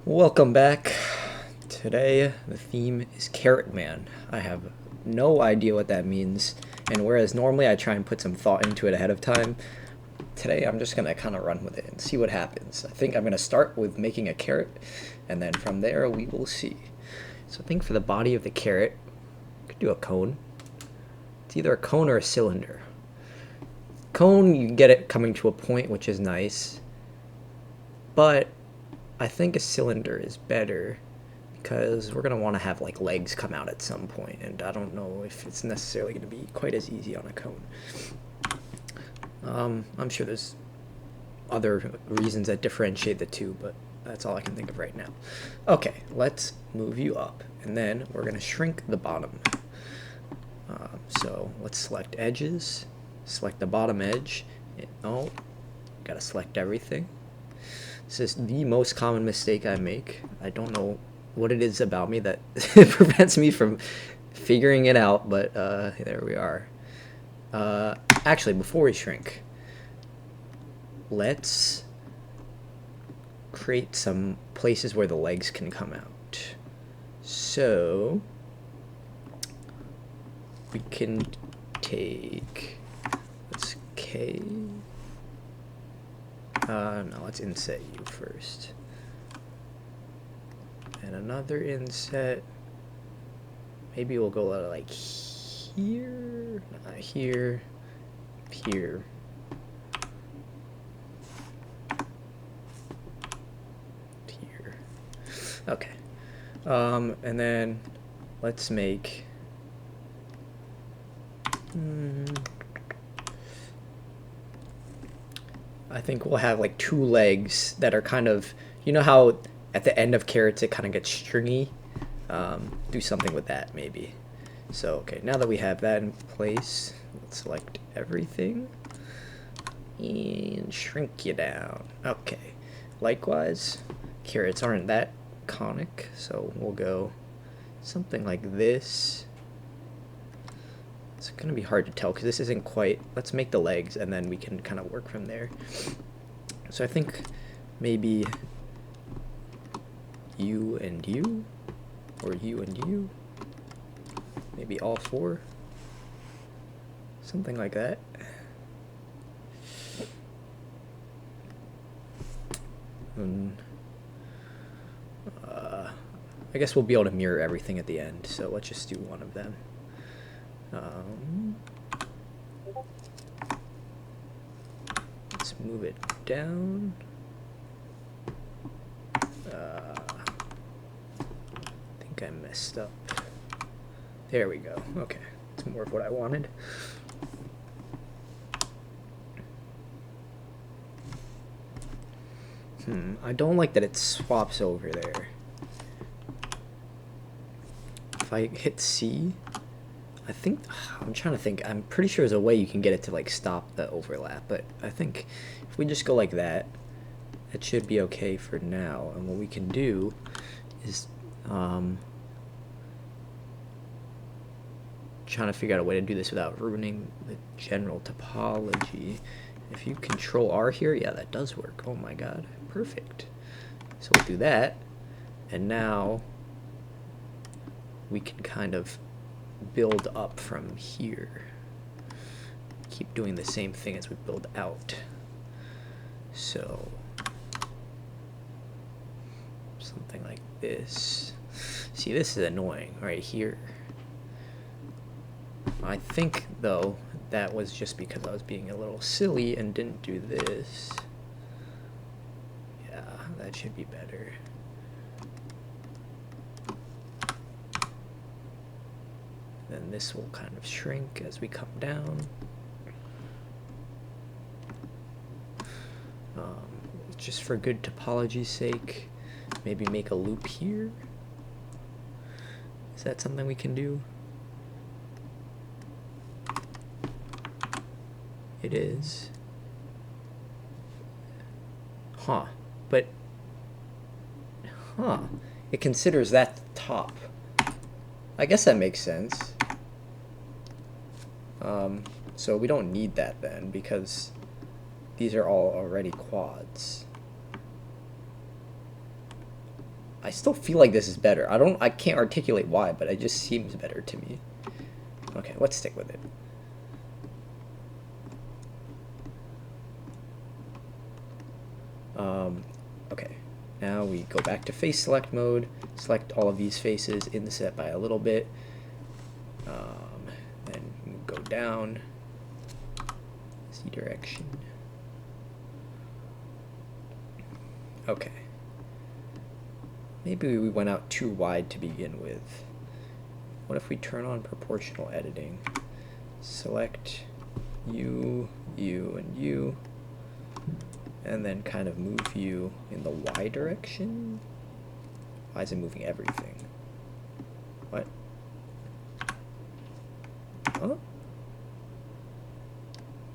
Welcome back. Today the theme is Carrot Man. I have no idea what that means, and whereas normally I try and put some thought into it ahead of time, today I'm just gonna kind of run with it and see what happens. I think I'm gonna start with making a carrot, and then from there we will see. So I think for the body of the carrot, I could do a cone. It's either a cone or a cylinder. Cone, you get it coming to a point, which is nice, but I think a cylinder is better because we're going to want to have like legs come out at some point, and I don't know if it's necessarily going to be quite as easy on a cone. I'm sure there's other reasons that differentiate the two, but that's all I can think of right now. Okay, let's move you up, and then we're going to shrink the bottom. So let's select edges, select the bottom edge. Oh, gotta select everything. This is the most common mistake I make. I don't know what it is about me that prevents me from figuring it out, but there we are. Actually, before we shrink, let's create some places where the legs can come out. So we can take, let's K. No, let's inset you first. And another inset. Maybe we'll go like here, here, here. Here. Okay. And then let's make I think we'll have like two legs that are kind of, you know how at the end of carrots it kind of gets stringy? Do something with that maybe. So, okay, now that we have that in place, let's select everything and shrink you down. Okay, likewise, carrots aren't that conic, so we'll go something like this. It's going to be hard to tell because this isn't quite, let's make the legs and then we can kind of work from there. So I think maybe you and you, or you and you, maybe all four, something like that. And, I guess we'll be able to mirror everything at the end, so let's just do one of them. Let's move it down. I think I messed up. There we go. Okay, it's more of what I wanted. I don't like that it swaps over there. If I hit C, I think, I'm trying to think, I'm pretty sure there's a way you can get it to like stop the overlap, but I think if we just go like that, it should be okay for now. And what we can do is trying to figure out a way to do this without ruining the general topology. If you control R here, yeah, that does work. Oh my god, perfect. So we'll do that, and now we can kind of build up from here. Keep doing the same thing as we build out. So something like this. See, this is annoying right here. I think though that was just because I was being a little silly and didn't do this. Yeah, that should be better. Then this will kind of shrink as we come down. Just for good topology's sake, maybe make a loop here. Is that something we can do? It is. Huh. But, it considers that the top. I guess that makes sense. So we don't need that then, because these are all already quads. I still feel like this is better. I can't articulate why, but it just seems better to me. Okay, let's stick with it. Okay, now we go back to face select mode, select all of these faces in the set by a little bit, then go down, Z direction. Okay. Maybe we went out too wide to begin with. What if we turn on proportional editing? Select you, you, and you, and then kind of move you in the Y direction? Why is it moving everything? What? Huh?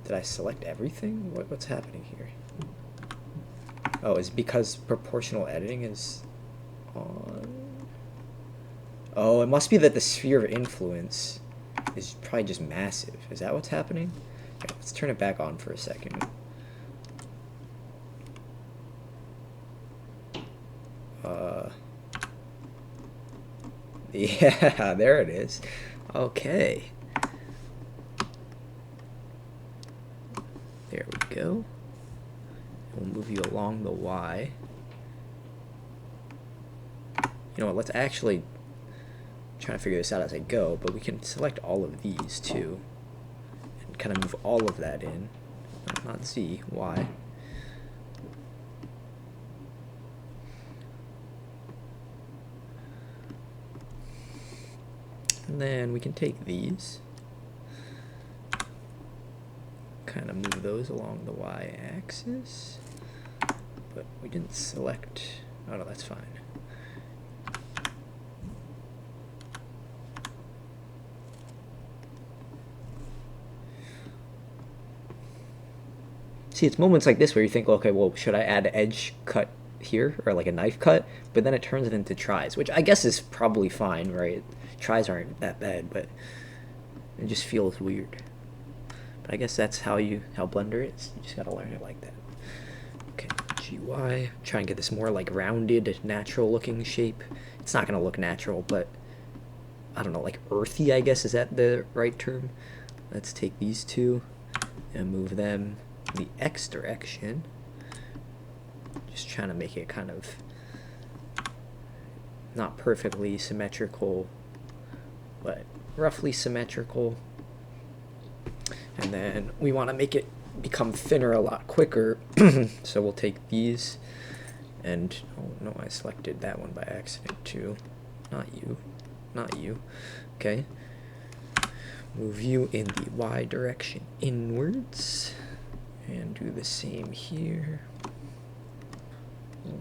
Did I select everything? What's happening here? Oh, it's because proportional editing is on. Oh, it must be that the sphere of influence is probably just massive. Is that what's happening? Okay, let's turn it back on for a second. Yeah, there it is. Okay. There we go. We'll move you along the Y. You know what, let's actually try to figure this out as I go, but we can select all of these too. And kind of move all of that in. Not Z, Y. And then we can take these, kind of move those along the Y-axis, but we didn't select. Oh no, that's fine. See, it's moments like this where you think, okay, well, should I add edge cut here, or like a knife cut? But then it turns it into tries, which I guess is probably fine, right? Tries aren't that bad, but it just feels weird. But I guess that's how Blender is. You just gotta learn it like that. Okay, GY. Try and get this more like rounded, natural looking shape. It's not gonna look natural, but I don't know, like earthy, I guess, is that the right term? Let's take these two and move them in the X direction. Just trying to make it kind of not perfectly symmetrical, but roughly symmetrical. And then we want to make it become thinner a lot quicker. So we'll take these and, oh no, I selected that one by accident too. Not you, not you. Okay. Move you in the Y direction inwards and do the same here.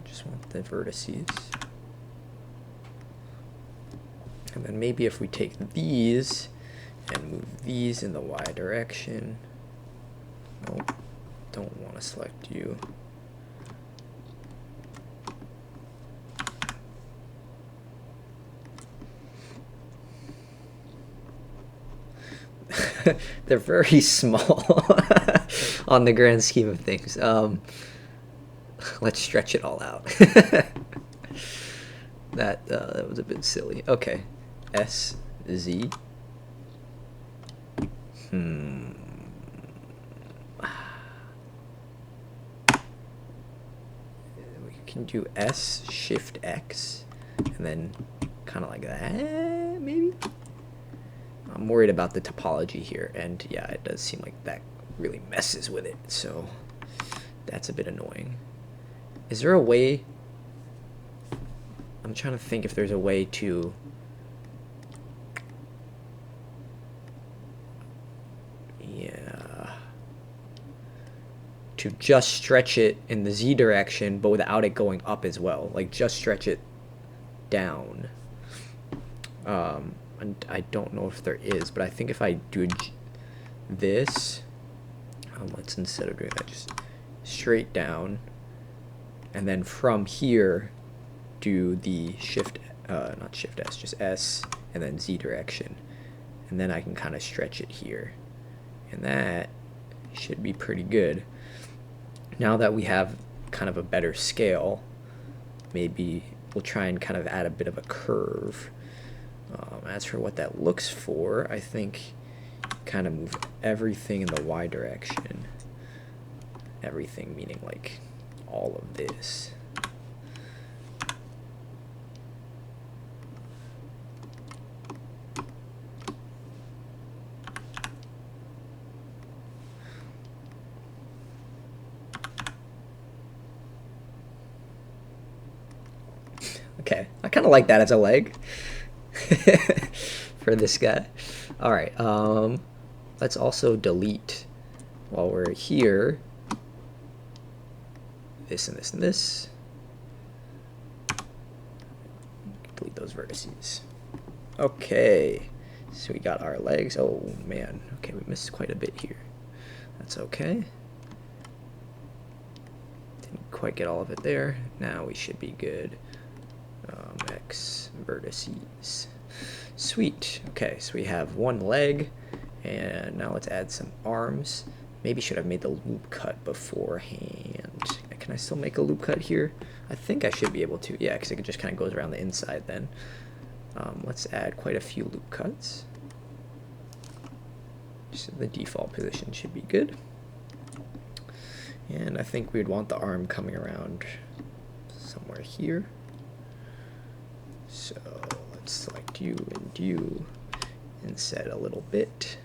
Just want the vertices. And then maybe if we take these and move these in the Y direction. Nope, don't want to select you. They're very small on the grand scheme of things. Let's stretch it all out. That was a bit silly. Okay, S, Z. We can do S, Shift X, and then kind of like that, maybe? I'm worried about the topology here, and yeah, it does seem like that really messes with it, so that's a bit annoying. Is there a way? I'm trying to think if there's a way to to just stretch it in the Z direction, but without it going up as well. Like, just stretch it down. And I don't know if there is, but I think if I do this, let's, instead of doing that, just straight down, and then from here do the not Shift S, just S, and then Z direction, and then I can kind of stretch it here, and that should be pretty good. Now that we have kind of a better scale, maybe we'll try and kind of add a bit of a curve. As for what that looks for, I think kind of move everything in the Y direction. Everything meaning like all of this. Okay, I kind of like that as a leg for this guy. All right, let's also delete while we're here this and this and this. Delete those vertices. Okay, so we got our legs. Oh man, okay, we missed quite a bit here. That's okay. Didn't quite get all of it there. Now we should be good. X vertices. Sweet. Okay, so we have one leg, and now let's add some arms. Maybe should have made the loop cut beforehand. Can I still make a loop cut here? I think I should be able to. Yeah, because it just kind of goes around the inside then. Let's add quite a few loop cuts. So the default position should be good. And I think we'd want the arm coming around somewhere here. So let's select you and you, inset a little bit,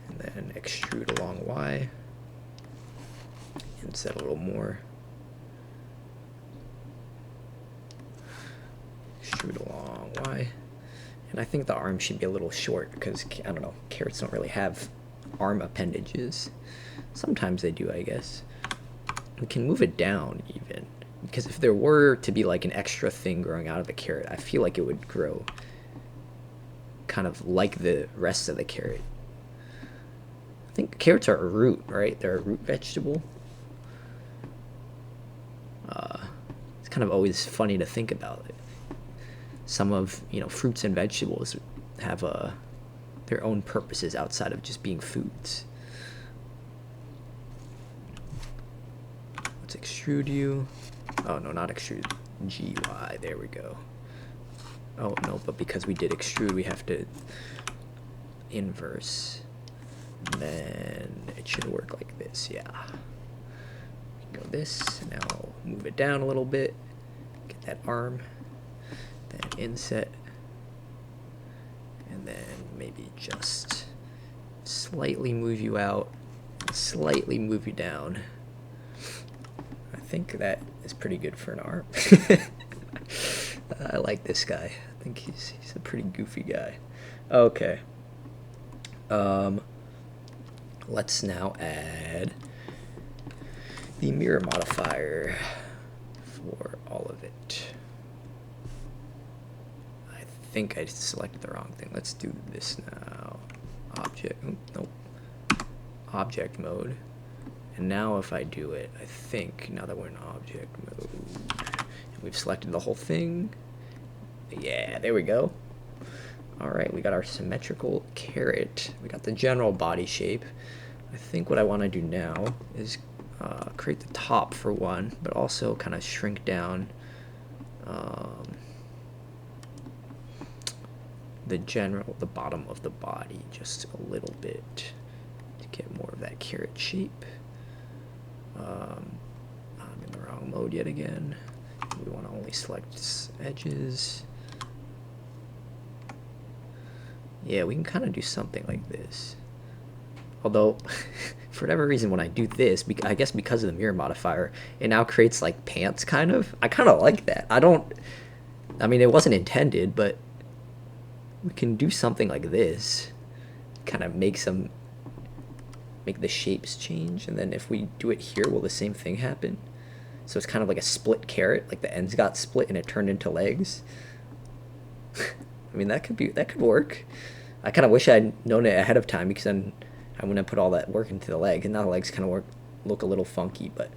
and then extrude along Y, inset a little more, extrude along Y, and I think the arm should be a little short because, I don't know, carrots don't really have arm appendages. Sometimes they do, I guess. We can move it down even. Because if there were to be like an extra thing growing out of the carrot, I feel like it would grow kind of like the rest of the carrot. I think carrots are a root, right? They're a root vegetable. It's kind of always funny to think about it. Some of, fruits and vegetables have their own purposes outside of just being foods. Let's extrude you. Oh, no, not extrude. GY, there we go. Oh, no, but because we did extrude, we have to inverse. And then it should work like this, yeah. We can go this, now move it down a little bit. Get that arm. Then inset. And then maybe just slightly move you out. Slightly move you down. I think that is pretty good for an arm. I like this guy. I think he's a pretty goofy guy. Okay. Let's now add the mirror modifier for all of it. I think I selected the wrong thing. Let's do this now. Object. Nope. Object mode. And now if I do it, I think, now that we're in object mode, and we've selected the whole thing, yeah, there we go. All right, we got our symmetrical carrot. We got the general body shape. I think what I want to do now is create the top for one, but also kind of shrink down the bottom of the body just a little bit to get more of that carrot shape. I'm in the wrong mode yet again. We want to only select edges. Yeah, we can kind of do something like this. Although, for whatever reason, when I do this, I guess because of the mirror modifier, it now creates like pants, kind of. I kind of like that. I mean, it wasn't intended, but we can do something like this. Kind of make the shapes change, and then if we do it here, will the same thing happen? So it's kind of like a split carrot, like the ends got split and it turned into legs. I mean, that could work. I kind of wish I'd known it ahead of time, because then I wouldn't have put all that work into the leg, and now the legs kind of look a little funky, but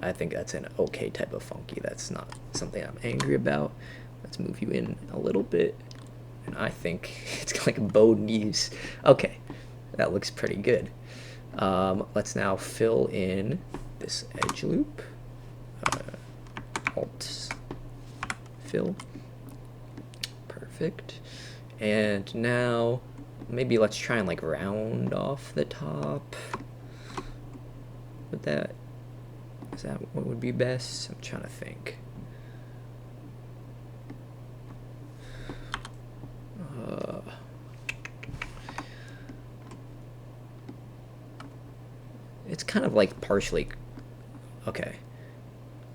I think that's an okay type of funky. That's not something I'm angry about. Let's move you in a little bit, and I think it's like bowed knees. Okay, that looks pretty good. Let's now fill in this edge loop. Alt fill. Perfect. And now maybe let's try and like round off the top. Is that what would be best? I'm trying to think. It's kind of like partially okay.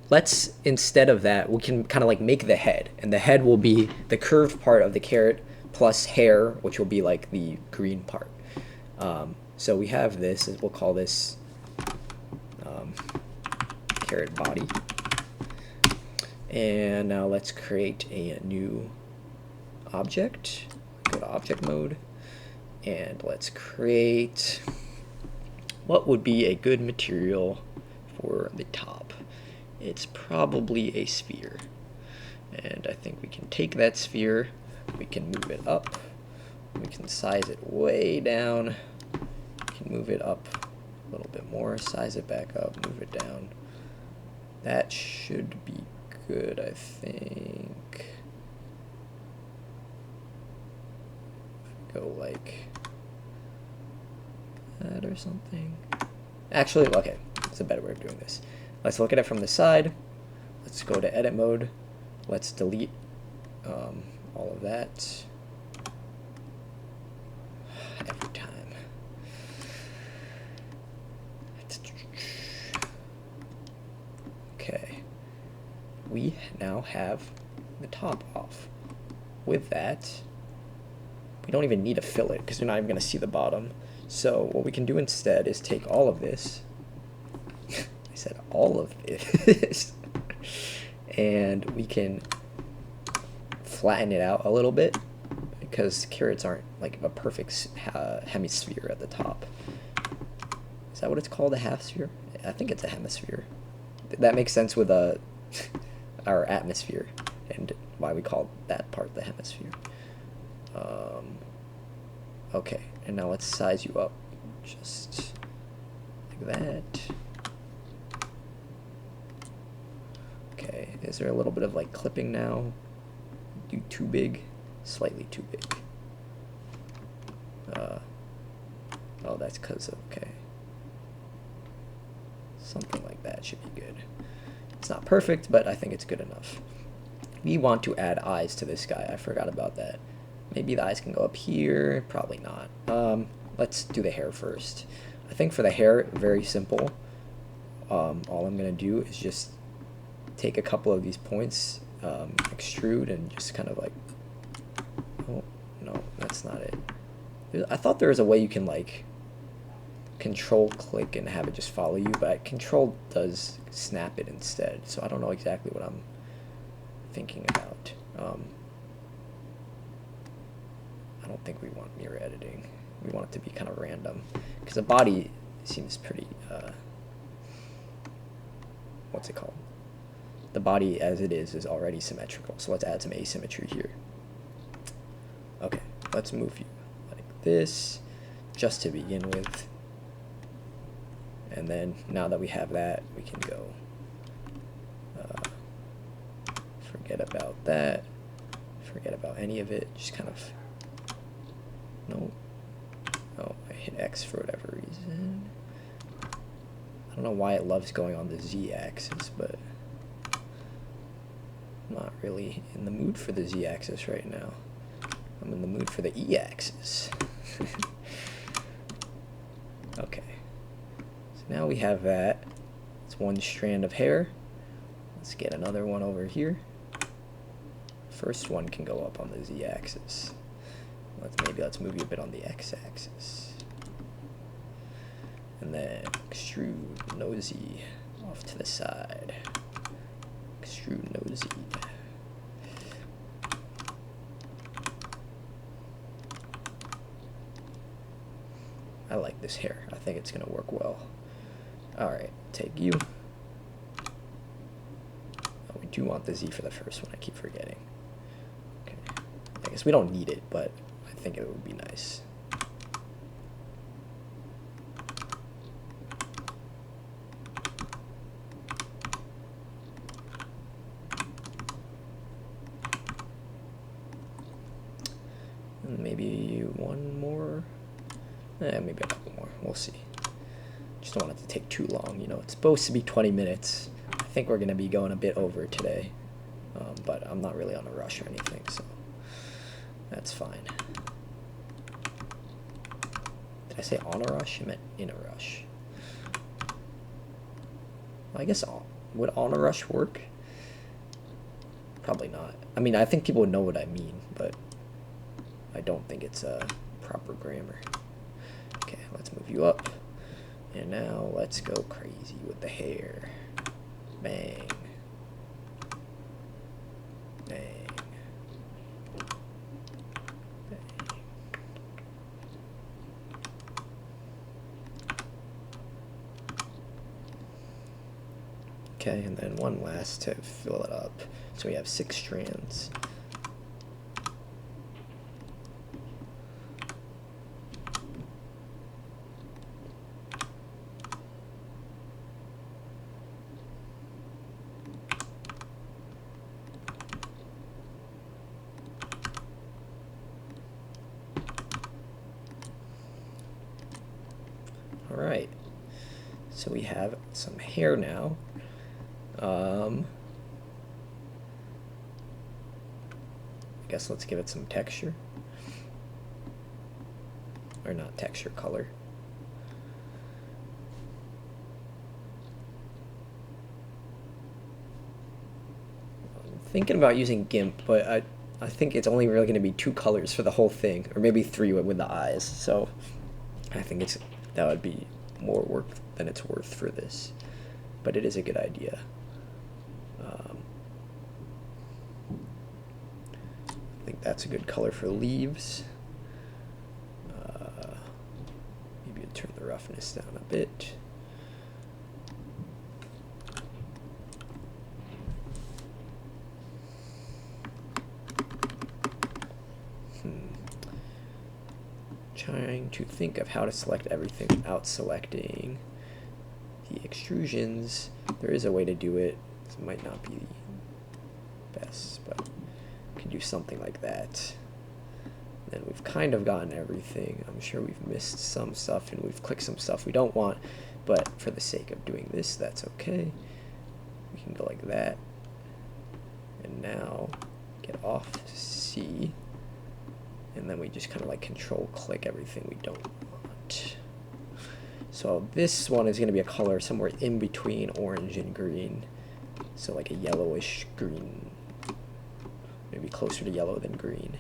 Let's, instead of that, we can kind of like make the head, and the head will be the curved part of the carrot plus hair, which will be like the green part. So we have this, we'll call this carrot body. And now let's create a new object. Go to object mode, and let's create what would be a good material for the top. It's probably a sphere, and I think we can take that sphere, we can move it up, we can size it way down, we can move it up a little bit more, size it back up, move it down. That should be good, I think. Go like that or something. Actually, okay, that's a better way of doing this. Let's look at it from the side. Let's go to edit mode. Let's delete all of that. Every time. Okay. We now have the top off. With that, we don't even need to fill it because we're not even going to see the bottom. So what we can do instead is take all of this. I said all of this. And we can flatten it out a little bit because carrots aren't like a perfect hemisphere at the top. Is that what it's called, a half sphere? I think it's a hemisphere. That makes sense with our atmosphere and why we call that part the hemisphere. Okay, and now let's size you up just like that. Okay, is there a little bit of like clipping now? Do too big? Slightly too big. Oh, that's because of, okay. Something like that should be good. It's not perfect, but I think it's good enough. We want to add eyes to this guy. I forgot about that. Maybe the eyes can go up here. Probably not. Let's do the hair first. I think for the hair, very simple. All I'm going to do is just take a couple of these points, extrude, and just kind of like... Oh, no, that's not it. I thought there was a way you can like control click and have it just follow you, but control does snap it instead. So I don't know exactly what I'm thinking about. I don't think we want mirror editing. We want it to be kind of random because the body seems pretty, what's it called? The body as it is already symmetrical. So let's add some asymmetry here. Okay, let's move you like this just to begin with. And then now that we have that, we can go forget about that, forget about any of it, just kind of, no, oh, I hit X for whatever reason. I don't know why it loves going on the Z axis, but I'm not really in the mood for the Z axis right now. I'm in the mood for the E axis. Okay. Now we have that. It's one strand of hair. Let's get another one over here. First one can go up on the Z-axis. Let's move you a bit on the X-axis. And then extrude nosy off to the side. Extrude nosy. I like this hair. I think it's gonna work well. Alright, take you. Oh, we do want the Z for the first one, I keep forgetting. Okay. I guess we don't need it, but I think it would be nice. And maybe one more. Maybe a couple more. We'll see. Just don't want it to take too long. You know, it's supposed to be 20 minutes. I think we're going to be going a bit over today. But I'm not really on a rush or anything, so that's fine. Did I say on a rush? I meant in a rush. Well, I guess would on a rush work? Probably not. I mean, I think people would know what I mean, but I don't think it's proper grammar. Okay, let's move you up. And now let's go crazy with the hair. Bang. Bang. Bang. Okay, and then one last to fill it up. So we have 6 strands. All right, so we have some hair now. I guess let's give it some texture. Or not texture, color. I'm thinking about using GIMP, but I think it's only really going to be 2 colors for the whole thing, or maybe 3 with the eyes. So I think that would be more work than it's worth for this, but it is a good idea. I think that's a good color for leaves. Maybe turn the roughness down a bit. Trying to think of how to select everything without selecting the extrusions. There is a way to do it. It might not be the best, but we can do something like that. Then we've kind of gotten everything. I'm sure we've missed some stuff and we've clicked some stuff we don't want, but for the sake of doing this, that's okay. We can go like that. And now get off C. And then we just kind of like control click everything we don't want. So this one is going to be a color somewhere in between orange and green. So like a yellowish green, maybe closer to yellow than green.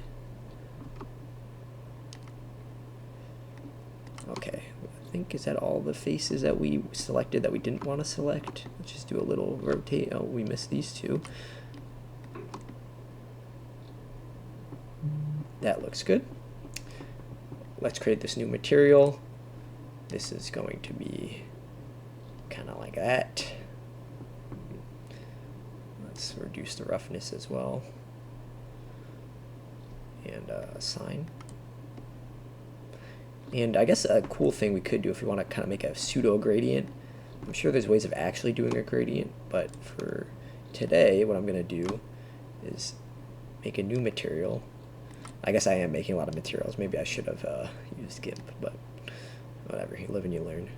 Okay, I think, is that all the faces that we selected that we didn't want to select? Let's just do a little rotate. Oh, we missed these 2. That looks good. Let's create this new material. This is going to be kind of like that. Let's reduce the roughness as well. And assign. And I guess a cool thing we could do if we want to kind of make a pseudo gradient. I'm sure there's ways of actually doing a gradient, but for today, what I'm going to do is make a new material. I guess I am making a lot of materials. Maybe I should have used GIMP, but whatever. You live and you learn.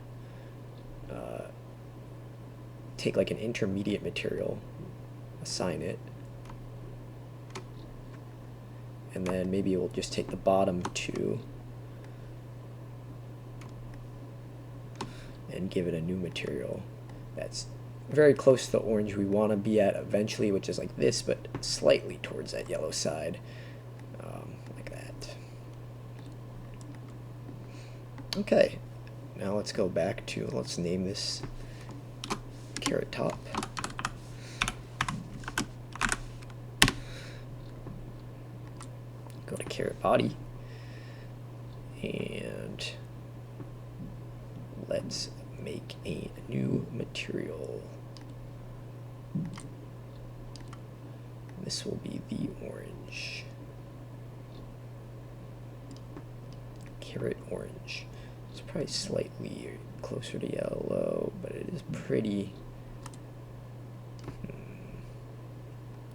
Take like an intermediate material, assign it, and then maybe we'll just take the bottom 2 and give it a new material that's very close to the orange we want to be at eventually, which is like this, but slightly towards that yellow side. Okay, now let's go back to, let's name this carrot top. Go to carrot body, and let's make a new material. This will be the orange. Carrot orange. It's probably slightly closer to yellow, but it is pretty,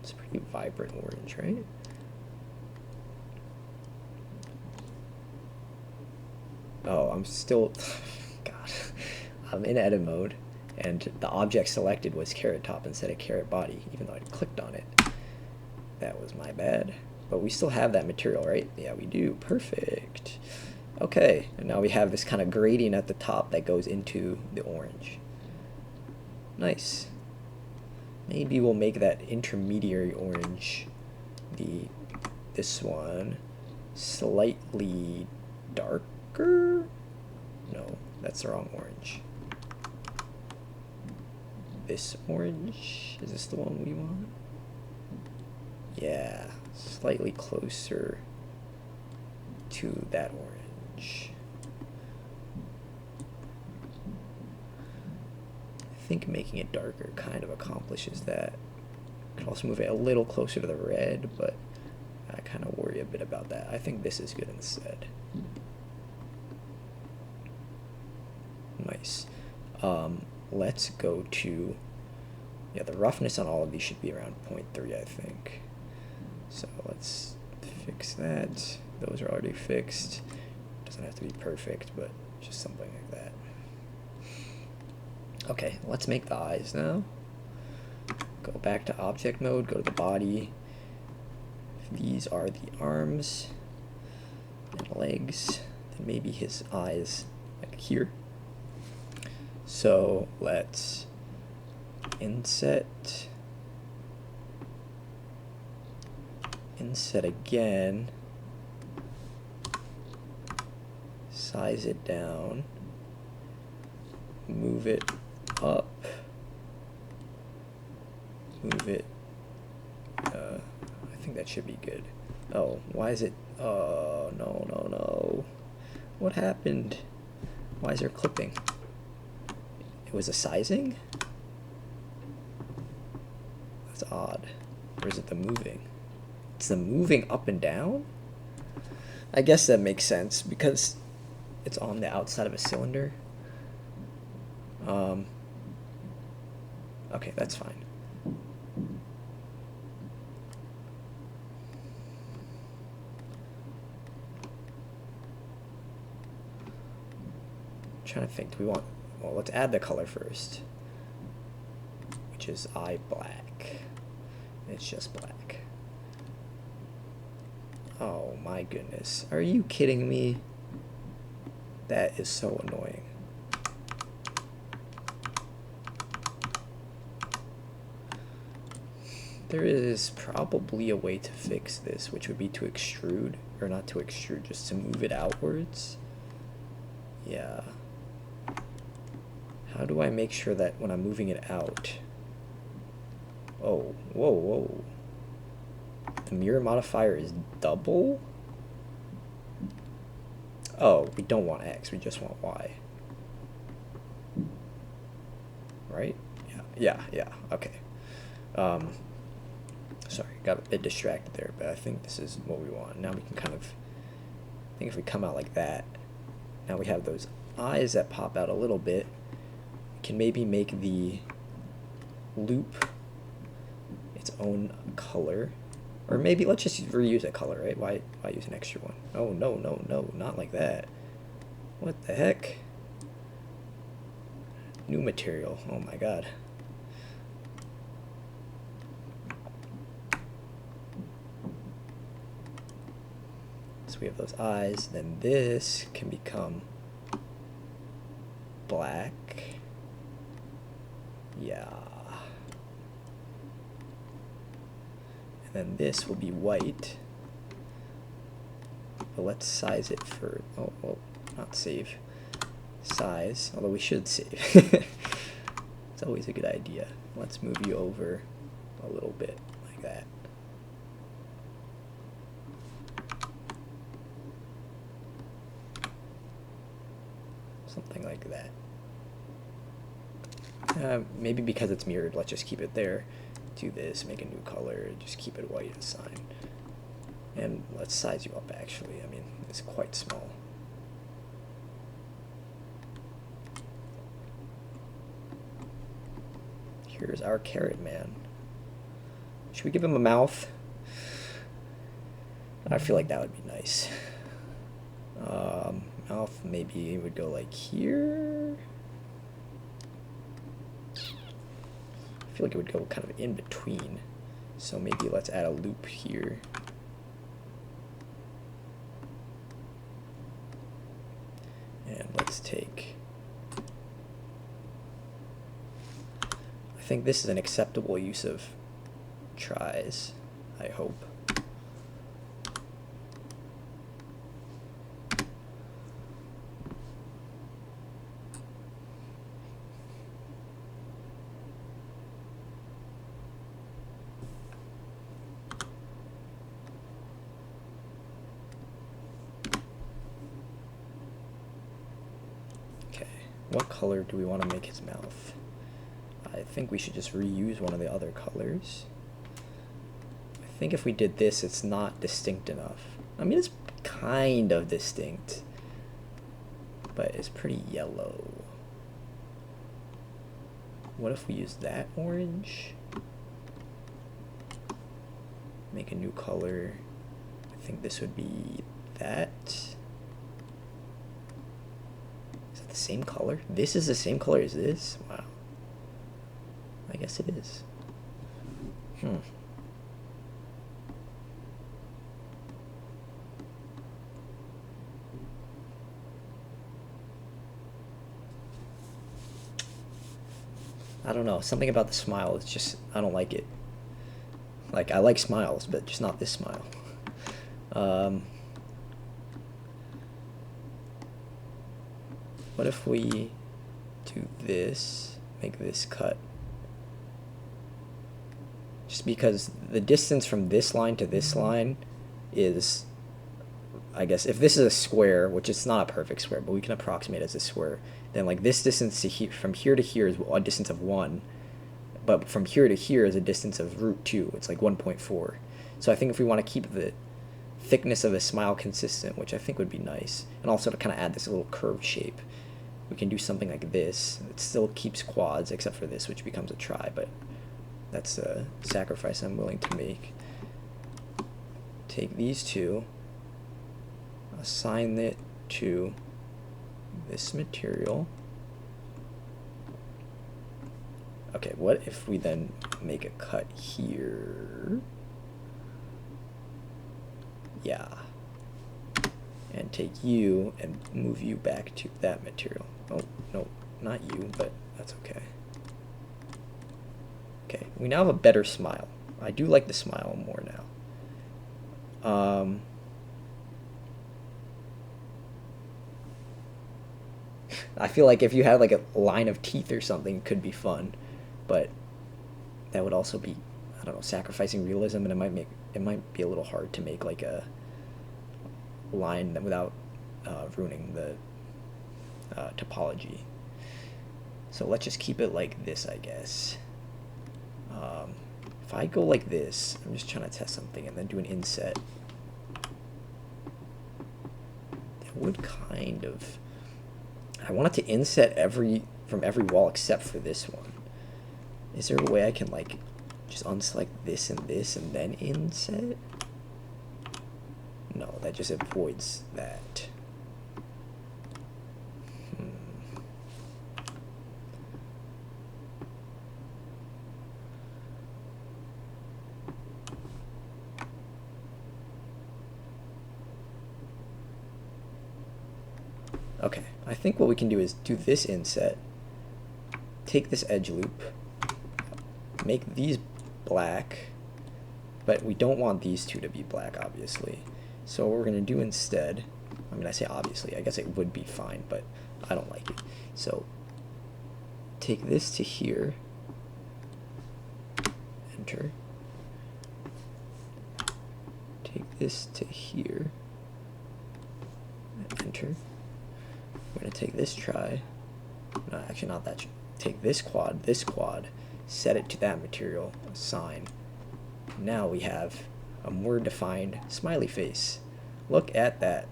it's pretty vibrant orange, right? Oh, I'm still, God, I'm in edit mode, and the object selected was carrot top instead of carrot body, even though I clicked on it. That was my bad. But we still have that material, right? Yeah, we do. Perfect. Okay, and now we have this kind of gradient at the top that goes into the orange. Nice. Maybe we'll make that intermediary orange, this one, slightly darker? No, that's the wrong orange. This orange, is this the one we want? Yeah, slightly closer to that orange. I think making it darker kind of accomplishes that. Could also move it a little closer to the red, but I kind of worry a bit about that. I think this is good instead. Nice. Let's go to, yeah, the roughness on all of these should be around 0.3, I think. So let's fix that. Those are already fixed. Doesn't have to be perfect, but just something like that. Okay, let's make the eyes now. Go back to object mode, go to the body. These are the arms and legs, and maybe his eyes like here. So let's inset again, size it down, move it up, move it, I think that should be good. Oh, why is it, oh, no. What happened? Why is there clipping? It was a sizing? That's odd. Or is it the moving? It's the moving up and down? I guess that makes sense because it's on the outside of a cylinder. Okay, that's fine. I'm trying to think, do we want, well, let's add the color first, which is eye black. It's just black. Oh my goodness. Are you kidding me? That is so annoying. There is probably a way to fix this, which would be to extrude, or not to extrude, just to move it outwards. Yeah. How do I make sure that when I'm moving it out? Oh, whoa. The mirror modifier is double? Oh, we don't want X, we just want Y. Right? Yeah, okay. Sorry, got a bit distracted there, but I think this is what we want. Now we can kind of, I think if we come out like that, now we have those eyes that pop out a little bit. We can maybe make the loop its own color. Or maybe let's just reuse a color, right? Why use an extra one? Oh, no, not like that. What the heck? New material, oh my god. So we have those eyes, then this can become black. Yeah. And then this will be white. But let's size it for, oh, well, not save. Size, although we should save. It's always a good idea. Let's move you over a little bit like that. Something like that. Maybe because it's mirrored, let's just keep it there. Do this, make a new color, just keep it white as sign. And let's size you up actually. I mean, it's quite small. Here's our carrot man. Should we give him a mouth? I feel like that would be nice. mouth, maybe it would go like here. I feel like it would go kind of in between. So maybe let's add a loop here. And let's take, I think this is an acceptable use of tries, I hope. What color do we want to make his mouth? I think we should just reuse one of the other colors. I think if we did this, it's not distinct enough. I mean, it's kind of distinct, but it's pretty yellow. What if we use that orange? Make a new color. I think this would be that. The same color? This is the same color as this? Wow. I guess it is. I don't know. Something about the smile is just, I don't like it. Like, I like smiles, but just not this smile. What if we do this, make this cut? Just because the distance from this line to this line is, I guess, if this is a square, which it's not a perfect square, but we can approximate as a square, then like this distance to from here to here is a distance of 1, but from here to here is a distance of root 2. It's like 1.4. So I think if we want to keep the thickness of a smile consistent, which I think would be nice, and also to kind of add this little curved shape, we can do something like this. It still keeps quads, except for this, which becomes a try, but that's a sacrifice I'm willing to make. Take these two, assign it to this material. Okay, what if we then make a cut here? Yeah. And take you and move you back to that material. Oh, no, not you, but that's okay. Okay, we now have a better smile. I do like the smile more now. I feel like if you had like a line of teeth or something, it could be fun, but that would also be, I don't know, sacrificing realism, and it might be a little hard to make like a line without ruining the topology. So let's just keep it like this, I guess. If I go like this, I'm just trying to test something, and then do an inset, that would kind of, I want it to inset from every wall except for this one. Is there a way I can like just unselect this and then inset? No, that just avoids that. Okay, I think what we can do is do this inset, take this edge loop, make these black, but we don't want these two to be black, obviously. So what we're going to do instead, I mean, I say obviously, I guess it would be fine, but I don't like it. So take this to here, enter, take this to here, enter. We're going to take this try, no, actually not that, take this quad, set it to that material, assign. Now we have a more defined smiley face. Look at that.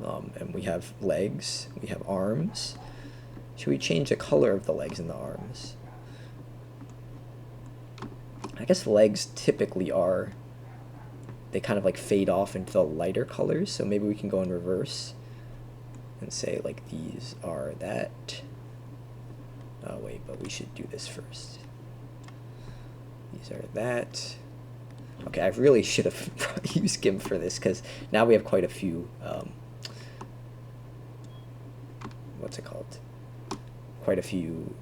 And we have legs, we have arms. Should we change the color of the legs and the arms? I guess legs typically are they kind of like fade off into the lighter colors. So maybe we can go in reverse and say like these are that. Oh wait, but we should do this first. These are that. Okay, I really should have used GIMP for this because now we have quite a few, what's it called? Quite a few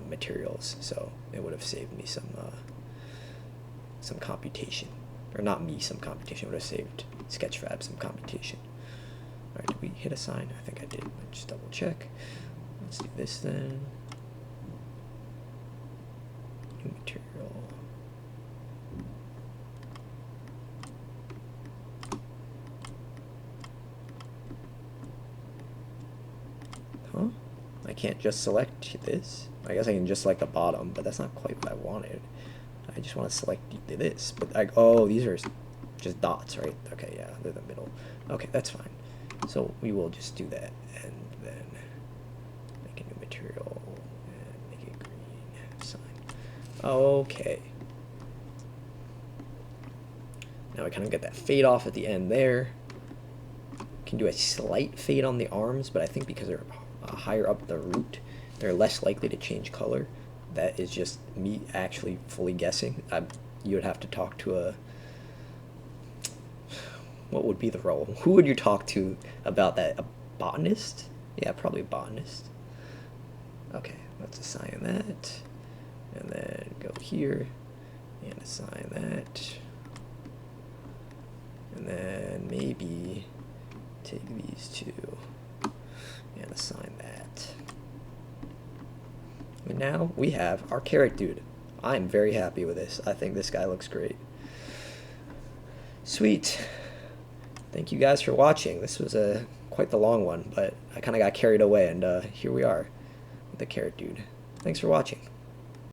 materials, so it would have saved me some computation. Or not me some computation, it would have saved Sketchfab some computation. Alright, did we hit assign? I think I did. Let's just double check. Let's do this then. New material. Huh? I can't just select this. I guess I can just select the bottom, but that's not quite what I wanted. I just want to select this, but oh, these are just dots, right? Okay, yeah, they're the middle. Okay, that's fine. So we will just do that, and then make a new material, and make it green, sign. Okay. Now we kind of get that fade off at the end there. Can do a slight fade on the arms, but I think because they're higher up the root, they're less likely to change color. That is just me actually fully guessing. You would have to talk to a... What would be the role? Who would you talk to about that? A botanist? Yeah, probably a botanist. Okay, let's assign that. And then go here and assign that. And then maybe take these two and assign that. And now we have our carrot dude. I'm very happy with this. I think this guy looks great. Sweet. Thank you guys for watching. This was quite the long one, but I kind of got carried away, and here we are with the carrot dude. Thanks for watching.